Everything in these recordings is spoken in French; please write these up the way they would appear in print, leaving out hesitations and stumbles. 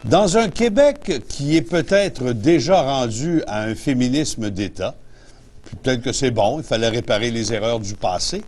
Dans un Québec qui est peut-être déjà rendu à un féminisme d'État, peut-être que c'est bon, il fallait réparer les erreurs du passé.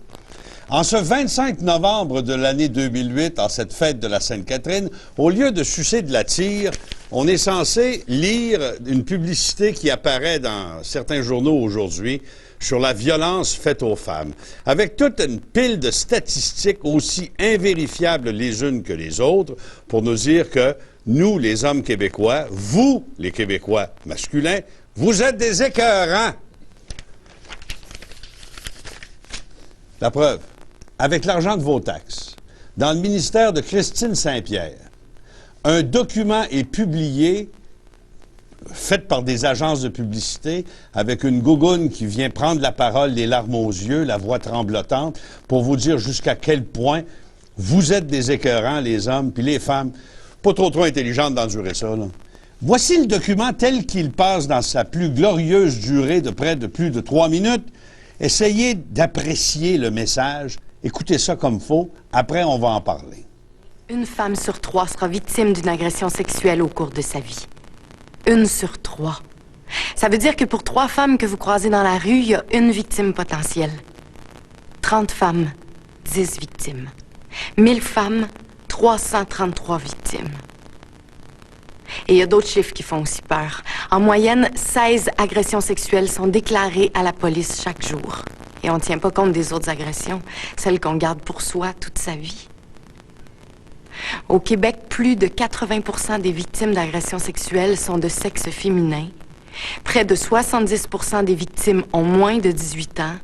En ce 25 novembre de l'année 2008, en cette fête de la Sainte-Catherine, au lieu de sucer de la tire, on est censé lire une publicité qui apparaît dans certains journaux aujourd'hui sur la violence faite aux femmes, avec toute une pile de statistiques aussi invérifiables les unes que les autres, pour nous dire que nous, les hommes québécois, vous, les Québécois masculins, vous êtes des écœurants. La preuve, avec l'argent de vos taxes, dans le ministère de Christine Saint-Pierre, un document est publié, fait par des agences de publicité, avec une gougoune qui vient prendre la parole, les larmes aux yeux, la voix tremblotante, pour vous dire jusqu'à quel point vous êtes des écœurants, les hommes, puis les femmes, pas trop intelligentes d'endurer ça, là. Voici le document tel qu'il passe dans sa plus glorieuse durée de près de plus de 3 minutes. Essayez d'apprécier le message. Écoutez ça comme faut. Après, on va en parler. Une femme sur 3 sera victime d'une agression sexuelle au cours de sa vie. 1 sur 3. Ça veut dire que pour 3 femmes que vous croisez dans la rue, il y a une victime potentielle. 30 femmes, 10 victimes. 1000 femmes, 333 victimes. Et il y a d'autres chiffres qui font aussi peur. En moyenne, 16 agressions sexuelles sont déclarées à la police chaque jour. Et on ne tient pas compte des autres agressions, celles qu'on garde pour soi toute sa vie. Au Québec, plus de 80% des victimes d'agressions sexuelles sont de sexe féminin. Près de 70% des victimes ont moins de 18 ans.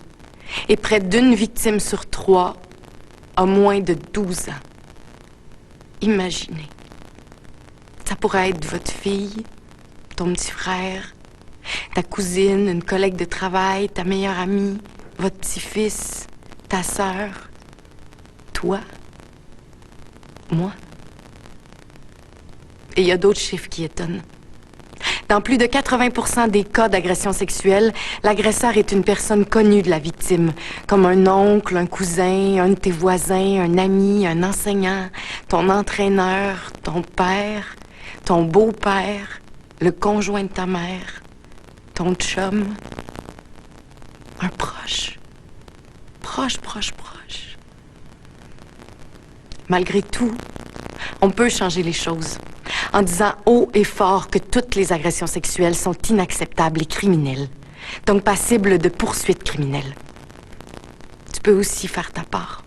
Et près d'une victime sur 3 a moins de 12 ans. Imaginez. Ça pourrait être votre fille, ton petit frère, ta cousine, une collègue de travail, ta meilleure amie, votre petit-fils, ta sœur, toi, moi. Et il y a d'autres chiffres qui étonnent. Dans plus de 80% des cas d'agression sexuelle, l'agresseur est une personne connue de la victime, comme un oncle, un cousin, un de tes voisins, un ami, un enseignant, ton entraîneur, ton père, ton beau-père, le conjoint de ta mère, ton chum, un proche. Proche. Malgré tout, on peut changer les choses en disant haut et fort que toutes les agressions sexuelles sont inacceptables et criminelles, donc passibles de poursuites criminelles. Tu peux aussi faire ta part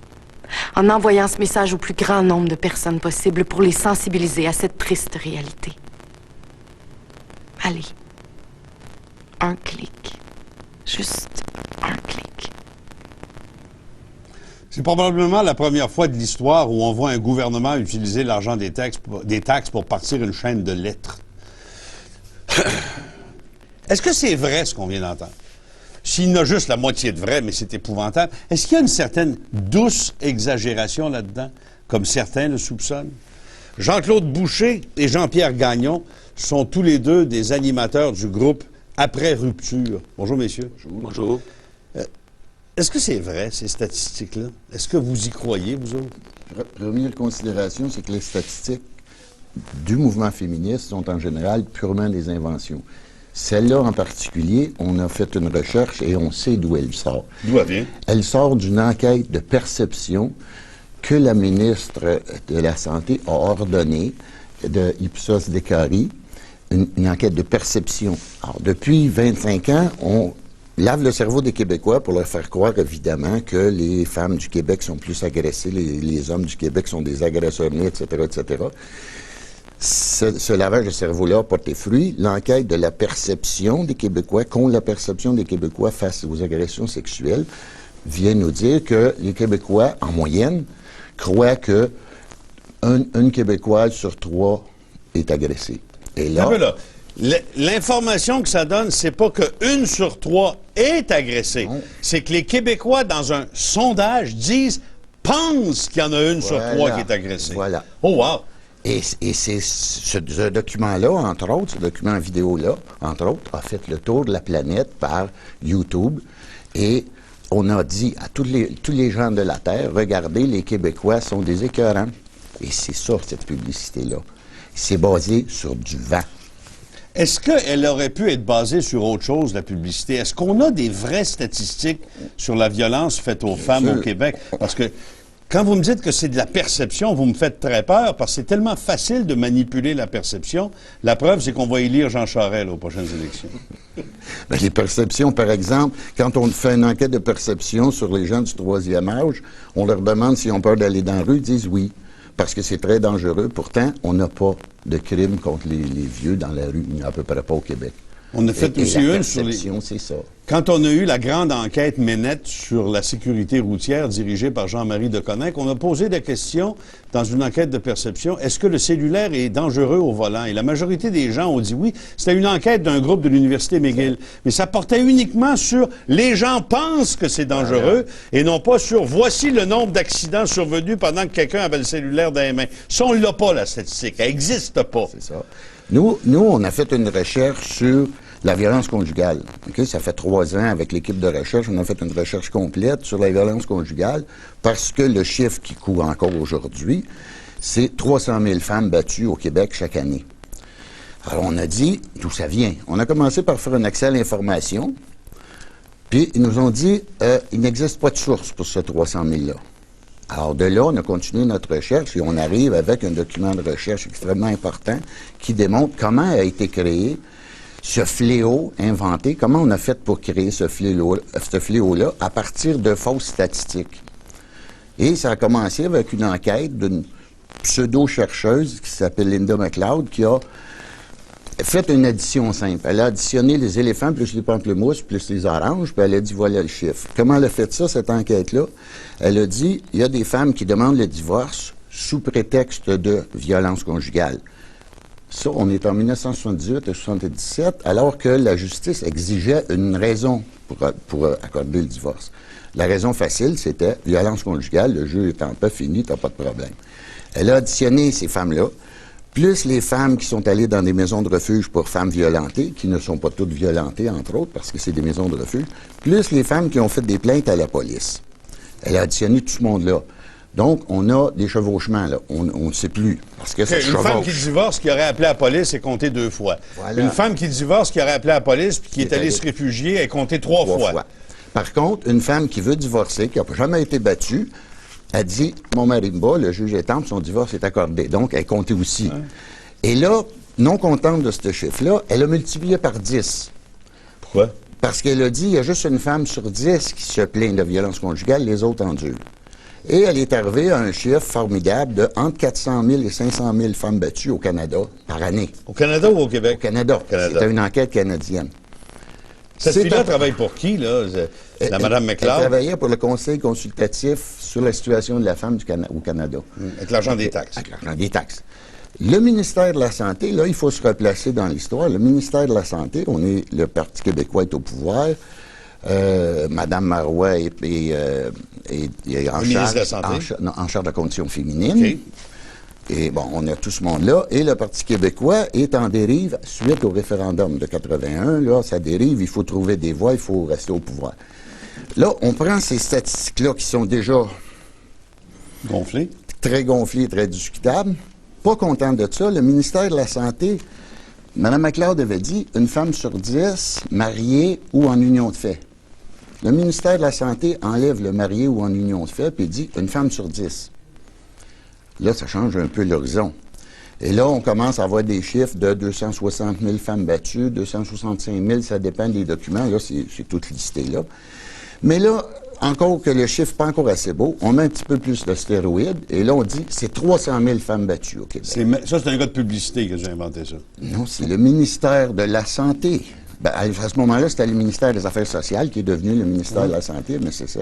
en envoyant ce message au plus grand nombre de personnes possible pour les sensibiliser à cette triste réalité. Allez, un clic, juste un clic. C'est probablement la première fois de l'histoire où on voit un gouvernement utiliser l'argent des taxes pour partir une chaîne de lettres. Est-ce que c'est vrai ce qu'on vient d'entendre? S'il y en a juste la moitié de vrai, mais c'est épouvantable, est-ce qu'il y a une certaine douce exagération là-dedans, comme certains le soupçonnent? Jean-Claude Boucher et Jean-Pierre Gagnon sont tous les deux des animateurs du groupe Après Rupture. Bonjour, messieurs. Bonjour. Est-ce que c'est vrai, ces statistiques-là? Est-ce que vous y croyez, vous autres? Première considération, c'est que les statistiques du mouvement féministe sont en général purement des inventions. Celle-là en particulier, on a fait une recherche et on sait d'où elle sort. D'où elle vient? Elle sort d'une enquête de perception que la ministre de la Santé a ordonnée de Ipsos Décari, une enquête de perception. Alors, depuis 25 ans, on lave le cerveau des Québécois pour leur faire croire, évidemment, que les femmes du Québec sont plus agressées, les hommes du Québec sont des agresseurs nés, etc., etc. Ce lavage de cerveau-là a porté fruit. L'enquête de la perception des Québécois, contre la perception des Québécois face aux agressions sexuelles, vient nous dire que les Québécois, en moyenne, croient que une Québécoise sur 3 est agressée. Et là... L'information que ça donne, c'est pas que 1 sur 3 est agressée. C'est que les Québécois, dans un sondage, pensent qu'il y en a 1 sur 3 qui est agressée. Voilà. Oh, wow! Et c'est ce document-là, entre autres, ce document vidéo-là, entre autres, a fait le tour de la planète par YouTube. Et on a dit à tous les gens de la Terre, regardez, les Québécois sont des écœurants. Et c'est ça, cette publicité-là. C'est basé sur du vent. Est-ce qu'elle aurait pu être basée sur autre chose, la publicité? Est-ce qu'on a des vraies statistiques sur la violence faite aux femmes au Québec? Parce que quand vous me dites que c'est de la perception, vous me faites très peur parce que c'est tellement facile de manipuler la perception. La preuve, c'est qu'on va élire Jean Charest là, aux prochaines élections. Bien, les perceptions, par exemple, quand on fait une enquête de perception sur les gens du troisième âge, on leur demande s'ils ont peur d'aller dans la rue, ils disent oui, parce que c'est très dangereux. Pourtant, on n'a pas de crime contre les vieux dans la rue. Il n'y en a à peu près pas au Québec. On a fait aussi une sur les... c'est ça. Quand on a eu la grande enquête Ménette sur la sécurité routière dirigée par Jean-Marie Deconinck, on a posé des questions dans une enquête de perception. Est-ce que le cellulaire est dangereux au volant? Et la majorité des gens ont dit oui. C'était une enquête d'un groupe de l'Université McGill. Mais ça portait uniquement sur les gens pensent que c'est dangereux et non pas sur voici le nombre d'accidents survenus pendant que quelqu'un avait le cellulaire dans les mains. Ça, on l'a pas, la statistique. Elle n'existe pas. C'est ça. Nous, on a fait une recherche sur la violence conjugale. Okay? Ça fait 3 ans avec l'équipe de recherche, on a fait une recherche complète sur la violence conjugale parce que le chiffre qui court encore aujourd'hui, c'est 300 000 femmes battues au Québec chaque année. Alors, on a dit d'où ça vient. On a commencé par faire un accès à l'information, puis ils nous ont dit il n'existe pas de source pour ce 300 000-là. Alors, de là, on a continué notre recherche et on arrive avec un document de recherche extrêmement important qui démontre comment a été créé ce fléau inventé, comment on a fait pour créer ce fléau-là à partir de fausses statistiques. Et ça a commencé avec une enquête d'une pseudo-chercheuse qui s'appelle Linda McLeod qui a fait une addition simple. Elle a additionné les éléphants plus les pamplemousses plus les oranges, puis elle a dit voilà le chiffre. Comment elle a fait ça, cette enquête-là? Elle a dit il y a des femmes qui demandent le divorce sous prétexte de violence conjugale. Ça, on est en 1978 et 1977, alors que la justice exigeait une raison pour accorder le divorce. La raison facile, c'était violence conjugale, le jeu étant pas fini, t'as pas de problème. Elle a additionné ces femmes-là, plus les femmes qui sont allées dans des maisons de refuge pour femmes violentées, qui ne sont pas toutes violentées, entre autres, parce que c'est des maisons de refuge, plus les femmes qui ont fait des plaintes à la police. Elle a additionné tout ce monde-là. Donc, on a des chevauchements, là. On ne sait plus. Parce que ça Une femme qui divorce, qui aurait appelé la police, est comptée 2 fois. Voilà. Une femme qui divorce, qui aurait appelé la police, puis qui est allée se réfugier, est comptée 3 fois. Par contre, une femme qui veut divorcer, qui n'a jamais été battue, a dit, mon mari me bat, le juge étant, son divorce est accordé. Donc, elle est comptée aussi. Ouais. Et là, non contente de ce chiffre-là, elle a multiplié par 10. Pourquoi? Parce qu'elle a dit, il y a juste une femme sur 10 qui se plaint de violence conjugale, les autres endurent. Et elle est arrivée à un chiffre formidable de entre 400 000 et 500 000 femmes battues au Canada par année. Au Canada ou au Québec? Au Canada. C'était une enquête canadienne. Cette fille-là travaille pour qui, là? La Mme McLeod? Elle travaillait pour le Conseil consultatif sur la situation de la femme au Canada. Avec l'argent des taxes. Avec l'argent des taxes. Le ministère de la Santé, là, il faut se replacer dans l'histoire. Le ministère de la Santé, le Parti québécois est au pouvoir. Mme Marois est en charge de la condition féminine. Okay. Et bon, on a tout ce monde-là. Et le Parti québécois est en dérive suite au référendum de 81. Là, ça dérive, il faut trouver des voies, il faut rester au pouvoir. Là, on prend ces statistiques-là qui sont déjà gonflées, très gonflées, très discutables. Pas content de ça, le ministère de la Santé, Mme McLeod avait dit une femme sur 10 mariée ou en union de fait. Le ministère de la Santé enlève le marié ou en union de fait, puis dit une femme sur 10. Là, ça change un peu l'horizon. Et là, on commence à avoir des chiffres de 260 000 femmes battues, 265 000, ça dépend des documents. Là, c'est tout listé, là. Mais là, encore que le chiffre n'est pas encore assez beau, on met un petit peu plus de stéroïdes, et là, on dit c'est 300 000 femmes battues au Québec. Ça, c'est un gars de publicité que j'ai inventé ça. Non, c'est le ministère de la Santé. Ben, à ce moment-là, c'était le ministère des Affaires sociales qui est devenu le ministère de la Santé, mais c'est ça.